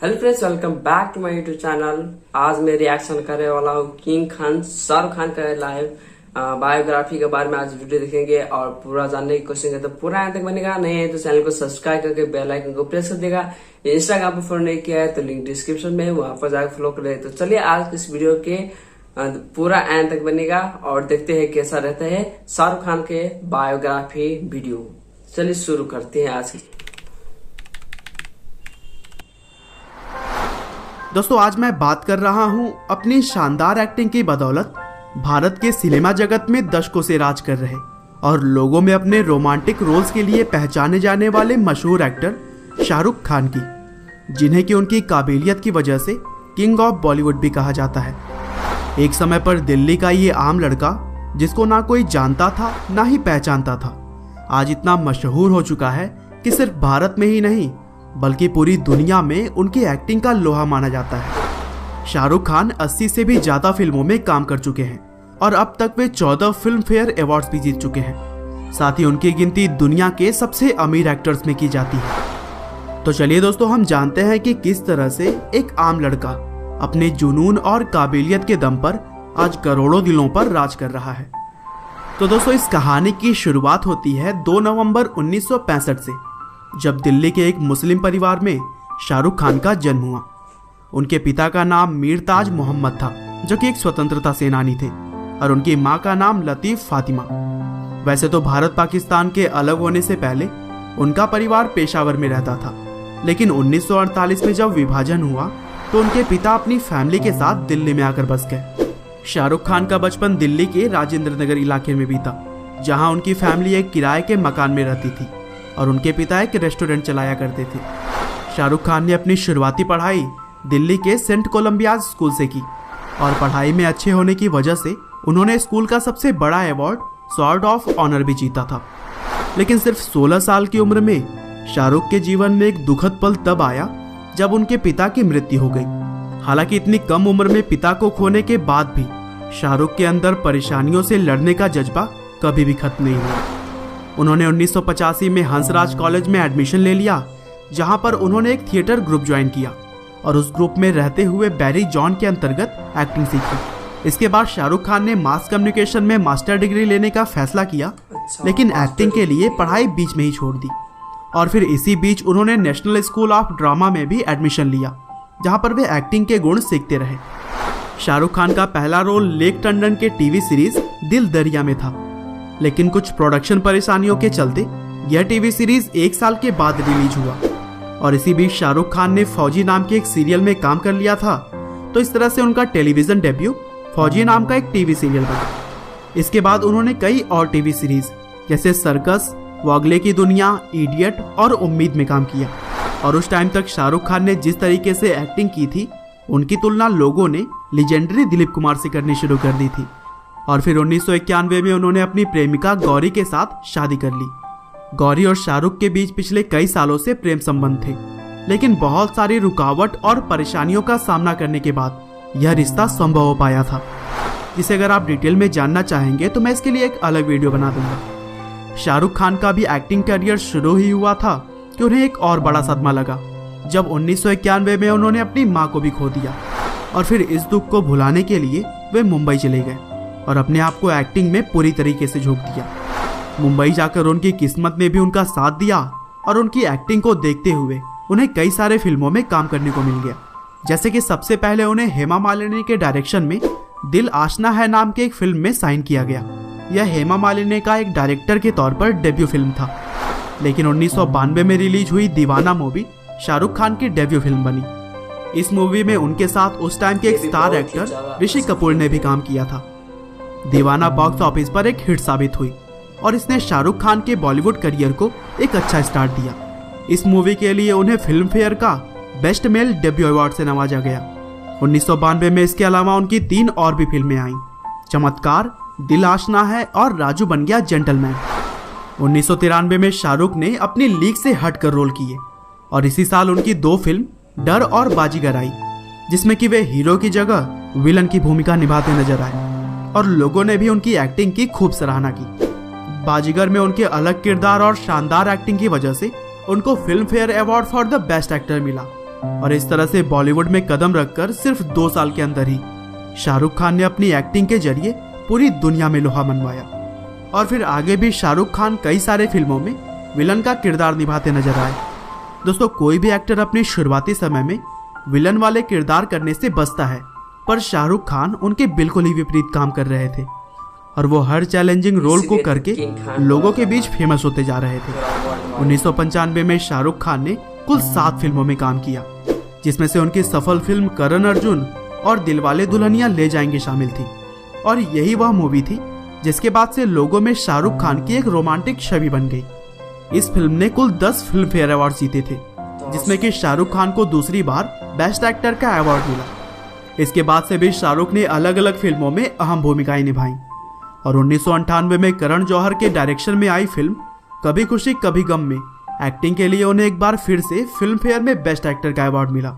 Hello friends, welcome back to my YouTube channel. आज मैं reaction करने वाला हूँ किंग खान शाहरुख खान का लाइव बायोग्राफी के बारे में आज वीडियो देखेंगे और पूरा जानने की कोशिश करेंगे। तो पूरा यहाँ तक बनेगा, नहीं है तो चैनल को सब्सक्राइब करके बेल आइकन को प्रेस कर देगा। इंस्टाग्राम पर फॉलो नहीं किया है तो लिंक डिस्क्रिप्शन में है, वहां पर जाकर फॉलो कर ले। तो चलिए आज इस वीडियो के पूरा एंड तक बनेगा और देखते हैं कैसा रहता है शाहरुख खान के बायोग्राफी वीडियो। चलिए शुरू करते हैं आज की। दोस्तों, आज मैं बात कर रहा हूं अपनी शानदार एक्टिंग की बदौलत भारत के सिनेमा जगत में दशकों से राज कर रहे और लोगों में अपने रोमांटिक रोल्स के लिए पहचाने जाने वाले मशहूर एक्टर शाहरुख खान की, जिन्हें कि उनकी काबिलियत की वजह से किंग ऑफ बॉलीवुड भी कहा जाता है। एक समय पर दिल्ली का ये आम लड़का, जिसको ना कोई जानता था ना ही पहचानता था, आज इतना मशहूर हो चुका है कि सिर्फ भारत में ही नहीं बल्कि पूरी दुनिया में उनकी एक्टिंग का लोहा माना जाता है। शाहरुख खान 80 से भी ज्यादा फिल्मों में काम कर चुके हैं और अब तक वे 14 फिल्म फेयर अवार्ड्स भी जीत चुके हैं। साथ ही उनकी गिनती दुनिया के सबसे अमीर एक्टर्स में की जाती है। तो चलिए दोस्तों, हम जानते हैं कि किस तरह से एक आम लड़का अपने जुनून और काबिलियत के दम पर आज करोड़ों दिलों पर राज कर रहा है। तो दोस्तों, इस कहानी की शुरुआत होती है 2 नवंबर 1965 से, जब दिल्ली के एक मुस्लिम परिवार में शाहरुख खान का जन्म हुआ। उनके पिता का नाम मीर ताज मोहम्मद था, जो कि एक स्वतंत्रता सेनानी थे, और उनकी मां का नाम लतीफ फातिमा। वैसे तो भारत पाकिस्तान के अलग होने से पहले उनका परिवार पेशावर में रहता था, लेकिन 1948 में जब विभाजन हुआ तो उनके पिता अपनी फैमिली के साथ दिल्ली में आकर बस गए। शाहरुख खान का बचपन दिल्ली के राजेंद्र नगर इलाके में बीता, जहाँ उनकी फैमिली एक किराए के मकान में रहती थी और उनके पिता एक रेस्टोरेंट चलाया करते थे। शाहरुख खान ने अपनी शुरुआती पढ़ाई दिल्ली के सेंट कोलंबिया स्कूल से की और पढ़ाई में अच्छे होने की वजह से उन्होंने स्कूल का सबसे बड़ा अवार्ड स्वॉर्ड ऑफ ऑनर भी जीता था। लेकिन सिर्फ 16 साल की उम्र में शाहरुख के जीवन में एक दुखद पल तब आया जब उनके पिता की मृत्यु हो गई। हालांकि इतनी कम उम्र में पिता को खोने के बाद भी शाहरुख के अंदर परेशानियों से लड़ने का जज्बा कभी भी खत्म नहीं हुआ। उन्होंने 1985 में हंसराज कॉलेज में एडमिशन ले लिया, जहां पर उन्होंने एक थिएटर ग्रुप ज्वाइन किया और उस ग्रुप में रहते हुए बैरी जॉन के अंतर्गत एक्टिंग सीखी। इसके बाद शाहरुख खान ने मास कम्युनिकेशन में मास्टर डिग्री लेने का फैसला किया, लेकिन एक्टिंग के लिए पढ़ाई बीच में ही छोड़ दी। और फिर इसी बीच उन्होंने नेशनल स्कूल ऑफ ड्रामा में भी एडमिशन लिया, जहाँ पर वे एक्टिंग के गुण सीखते रहे। शाहरुख खान का पहला रोल लेक टंडन के टीवी सीरीज दिल दरिया में था, लेकिन कुछ प्रोडक्शन परेशानियों के चलते यह टीवी सीरीज 1 साल के बाद रिलीज हुआ। और इसी बीच शाहरुख खान ने फौजी नाम के एक सीरियल में काम कर लिया था, तो इस तरह से उनका टेलीविजन डेब्यू फौजी नाम का एक टीवी सीरियल बना। इसके बाद उन्होंने कई और टीवी सीरीज जैसे सर्कस, वागले की दुनिया, इडियट और उम्मीद में काम किया। और उस टाइम तक शाहरुख खान ने जिस तरीके से एक्टिंग की थी, उनकी तुलना लोगों ने लीजेंडरी दिलीप कुमार से करनी शुरू कर दी थी। और फिर 1991 में उन्होंने अपनी प्रेमिका गौरी के साथ शादी कर ली। गौरी और शाहरुख के बीच पिछले कई सालों से प्रेम संबंध थे, लेकिन बहुत सारी रुकावट और परेशानियों का सामना करने के बाद यह रिश्ता संभव हो पाया था, जिसे अगर आप डिटेल में जानना चाहेंगे तो मैं इसके लिए एक अलग वीडियो बना दूंगा। शाहरुख खान का भी एक्टिंग करियर शुरू ही हुआ था कि उन्हें एक और बड़ा सदमा लगा, जब 1991 में उन्होंने अपनी माँ को भी खो दिया। और फिर इस दुख को भुलाने के लिए वे मुंबई चले गए और अपने आप को एक्टिंग में पूरी तरीके से झोंक दिया। मुंबई जाकर उनकी किस्मत ने भी उनका साथ दिया और उनकी एक्टिंग को देखते हुए उन्हें कई सारे फिल्मों में काम करने को मिल गया। जैसे कि सबसे पहले उन्हें हेमा मालिनी के डायरेक्शन में दिल आशना है नाम के एक फिल्म में साइन किया गया। यह हेमा मालिनी का एक डायरेक्टर के तौर पर डेब्यू फिल्म था, लेकिन 1992 में रिलीज हुई दीवाना मूवी शाहरुख खान की डेब्यू फिल्म बनी। इस मूवी में उनके साथ उस टाइम के एक स्टार एक्टर ऋषि कपूर ने भी काम किया था। दीवाना बॉक्स ऑफिस पर एक हिट साबित हुई और इसने शाहरुख खान के बॉलीवुड करियर को एक अच्छा स्टार्ट दिया। इस मूवी के लिए उन्हें फिल्म फेयर का बेस्ट मेल डेब्यू अवार्ड से नवाजा गया। 1992 में इसके अलावा उनकी 3 और भी फिल्में आईं, चमत्कार, दिल आशना है और राजू बन गया जेंटलमैन। 1993 में शाहरुख ने अपनी लीग से हटकर रोल किए और इसी साल उनकी 2 फिल्म डर और बाजीगर आई, जिसमें कि वे हीरो की जगह विलन की भूमिका निभाते नजर आए और लोगों ने भी उनकी एक्टिंग की खूब सराहना की। बाजीगर में उनके अलग किरदार और शानदार एक्टिंग की वजह से उनको film fair award for the best actor मिला और इस तरह से बॉलीवुड में कदम रखकर सिर्फ 2 साल के अंदर ही शाहरुख खान ने अपनी एक्टिंग के जरिए पूरी दुनिया में लोहा मनवाया। और फिर आगे भी शाहरुख खान कई सारे फिल्मों में विलन का किरदार निभाते नजर आए। दोस्तों, कोई भी एक्टर अपने शुरुआती समय में विलन वाले किरदार करने से बचता है, पर शाहरुख खान उनके बिल्कुल ही विपरीत काम कर रहे थे और वो हर चैलेंजिंग रोल को करके लोगों के बीच फेमस होते जा रहे थे। 1995 में शाहरुख खान ने कुल 7 फिल्मों में काम किया, जिसमें से उनकी सफल फिल्म करण अर्जुन और दिलवाले दुल्हनिया ले जाएंगे शामिल थी। और यही वह मूवी थी जिसके बाद से लोगों में शाहरुख खान की एक रोमांटिक छवि बन गई। इस फिल्म ने कुल 10 फिल्म फेयर अवार्ड जीते थे, जिसमें कि शाहरुख खान को दूसरी बार बेस्ट एक्टर का अवार्ड मिला। इसके बाद से भी शाहरुख ने अलग अलग फिल्मों में अहम भूमिकाएं निभाई और 1998 में करण जौहर के डायरेक्शन में आई फिल्म कभी खुशी कभी गम में एक्टिंग के लिए उन्हें एक बार फिर से फिल्म फेयर में बेस्ट एक्टर का अवार्ड मिला।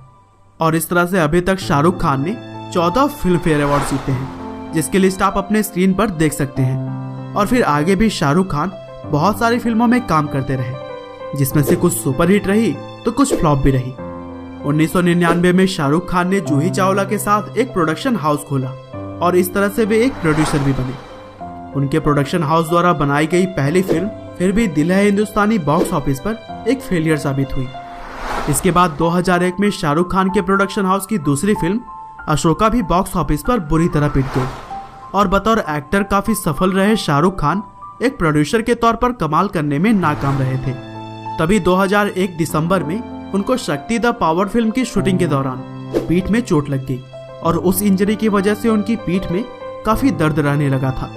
और इस तरह से अभी तक शाहरुख खान ने 14 फिल्म फेयर अवार्ड जीते हैं, जिसकी लिस्ट आप अपने स्क्रीन पर देख सकते हैं। और फिर आगे भी शाहरुख खान बहुत सारी फिल्मों में काम करते रहे, जिसमें से कुछ सुपरहिट रही तो कुछ फ्लॉप भी रही। 1999 में शाहरुख खान ने जूही चावला के साथ एक प्रोडक्शन हाउस खोला और इस तरह से वे एक प्रोड्यूसर भी बने। उनके प्रोडक्शन हाउस द्वारा बनाई गई पहली फिल्म फिर भी दिल है हिंदुस्तानी बॉक्स ऑफिस पर एक फेलियर साबित हुई। इसके बाद 2001 में शाहरुख खान के प्रोडक्शन हाउस की दूसरी फिल्म अशोका भी बॉक्स ऑफिस पर बुरी तरह पिट गई और बतौर एक्टर काफी सफल रहे शाहरुख खान एक प्रोड्यूसर के तौर पर कमाल करने में नाकाम रहे थे। तभी 2001 दिसंबर में उनको शक्ति द पावर फिल्म की शूटिंग के दौरान पीठ में चोट लग गई और उस इंजरी की वजह से उनकी पीठ में काफी दर्द रहने लगा था।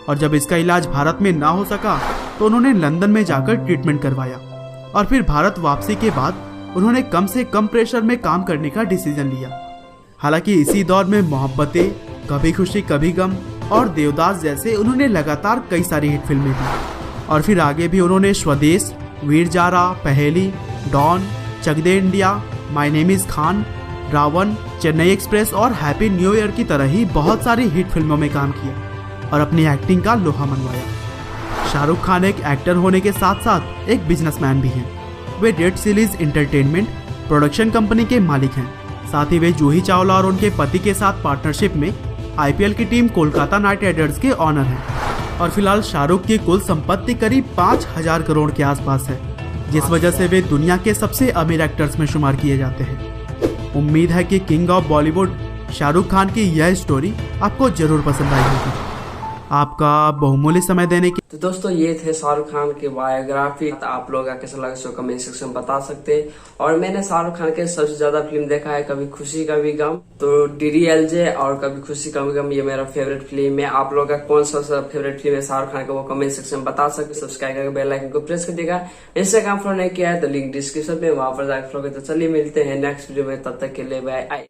और जब इसका इलाज भारत में ना हो सका तो उन्होंने लंदन में जाकर ट्रीटमेंट करवाया और फिर भारत वापसी के बाद उन्होंने कम से कम प्रेशर में काम करने का डिसीजन लिया। हालांकि इसी दौर में मोहब्बतें, कभी खुशी कभी गम और देवदास जैसे उन्होंने लगातार कई सारी हिट फिल्में दी। और फिर आगे भी उन्होंने Swades, Veer Zaara, Paheli, Don, Chak De India, My Name Is Khan, Ravan, Chennai Express और हैप्पी न्यू ईयर की तरह ही बहुत सारी हिट फिल्मों में काम किया और अपनी एक्टिंग का लोहा मनवाया। शाहरुख खान एक एक्टर होने के साथ साथ एक बिजनेसमैन भी हैं। वे Red Chillies Entertainment production company के मालिक हैं। साथ ही वे जूही चावला और उनके पति के साथ पार्टनरशिप में आईपीएल की टीम कोलकाता नाइट राइडर्स के ऑनर हैं। और फिलहाल शाहरुख की कुल संपत्ति करीब 5000 करोड़ के आसपास है, जिस वजह से वे दुनिया के सबसे अमीर एक्टर्स में शुमार किए जाते हैं। उम्मीद है कि किंग ऑफ बॉलीवुड शाहरुख खान की यह स्टोरी आपको जरूर पसंद आई होगी। आपका बहुमूल्य समय देने की। तो दोस्तों, ये थे शाहरुख खान की बायोग्राफी। आप लोग कैसा लगा सो कमेंट सेक्शन में बता सकते हैं। और मैंने शाहरुख खान के सबसे ज्यादा फिल्म देखा है कभी खुशी कभी गम, तो DDLJ और कभी खुशी कभी गम ये मेरा फेवरेट फिल्म है। आप लोग का कौन सा फेवरेट फिल्म है शाहरुख खान का, वो कमेंट सेक्शन में बता सकते। सब्सक्राइब करके बेल आइकन को प्रेस कर देगा। इंस्टाग्राम फॉलो नहीं किया है तो लिंक डिस्क्रिप्शन में, वहां पर जाकर फॉलो कर। तो चलिए मिलते हैं नेक्स्ट वीडियो में, तब तक के लिए बाय।